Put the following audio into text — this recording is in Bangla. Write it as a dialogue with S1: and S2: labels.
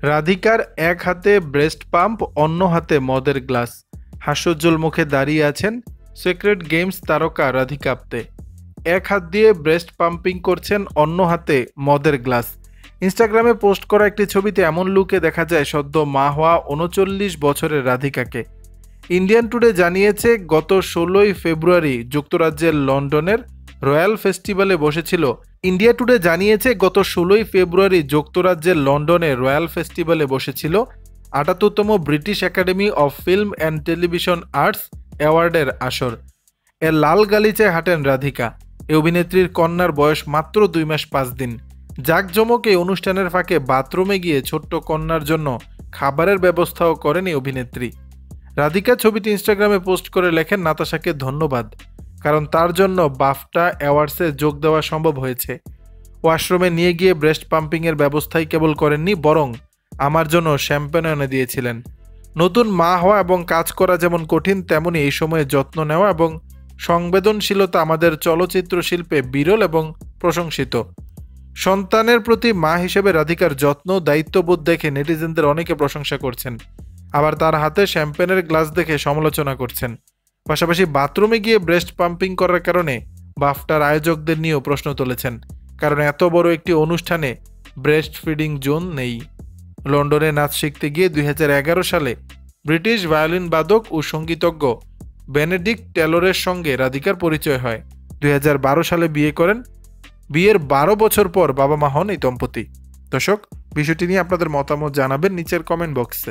S1: রাধিকার এক হাতে ব্রেস্ট পাম্প, অন্য হাতে মদের গ্লাস। হাস্যোজ্জ্বল মুখে দাঁড়িয়ে আছেন সিক্রেট গেমস তারকা রাধিকা আপ্তে। এক হাত দিয়ে ব্রেস্ট পাম্পিং করছেন, অন্য হাতে মদের গ্লাস। ইনস্টাগ্রামে পোস্ট করা একটি ছবিতে এমন লুকে দেখা যায় সদ্য মা হওয়া ৩৯ বছরের রাধিকাকে। ইন্ডিয়ান টুডে জানিয়েছে, গত ১৬ই ফেব্রুয়ারি যুক্তরাজ্যের লন্ডনের রয়্যাল ফেস্টিভ্যালে বসেছিল ইন্ডিয়া টুডে জানিয়েছে গত ১৬ই ফেব্রুয়ারি যুক্তরাজ্যের লন্ডনে রয়্যাল ফেস্টিভ্যালে বসেছিল ৭৮তম British Academy of Film and Television Arts অ্যাওয়ার্ডের আসর। এর লাল গালিচায় হাঁটেন রাধিকা। এই অভিনেত্রীর কন্যার বয়স মাত্র ২ মাস ৫ দিন। জাঁকজমক এই অনুষ্ঠানের ফাঁকে বাথরুমে গিয়ে ছোট্ট কন্যার জন্য খাবারের ব্যবস্থাও করেন এই অভিনেত্রী। রাধিকা ছবিটি ইনস্টাগ্রামে পোস্ট করে লেখেন, নাতাশাকে ধন্যবাদ, কারণ তার জন্য বাফটা অ্যাওয়ার্ডসে যোগ দেওয়া সম্ভব হয়েছে। ওয়াশরুমে নিয়ে গিয়ে ব্রেস্ট পাম্পিংয়ের ব্যবস্থাই কেবল করেননি, বরং আমার জন্য শ্যাম্পেন এনে দিয়েছিলেন। নতুন মা হওয়া এবং কাজ করা যেমন কঠিন, তেমনি এই সময়ে যত্ন নেওয়া এবং সংবেদনশীলতা আমাদের চলচ্চিত্র শিল্পে বিরল এবং প্রশংসিত। সন্তানের প্রতি মা হিসেবে রাধিকার যত্ন, দায়িত্ববোধ দেখে নেটিজেনদের অনেকে প্রশংসা করছেন, আবার তার হাতে শ্যাম্পেনের গ্লাস দেখে সমালোচনা করছেন। পাশাপাশি বাথরুমে গিয়ে ব্রেস্ট পাম্পিং করার কারণে বাফটার আয়োজকদের নিয়েও প্রশ্ন তুলেছেন, কারণ এত বড় একটি অনুষ্ঠানে ব্রেস্ট ফিডিং জোন নেই। লন্ডনে নাচ শিখতে গিয়ে ২০১১ সালে ব্রিটিশ ভায়োলিন বাদক ও সঙ্গীতজ্ঞ বেনেডিক্ট টেলরের সঙ্গে রাধিকার পরিচয় হয়। ২০১২ সালে বিয়ে করেন। বিয়ের ১২ বছর পর বাবা মা হন এই দম্পতি। দর্শক, বিষয়টি নিয়ে আপনাদের মতামত জানাবেন নিচের কমেন্ট বক্সে।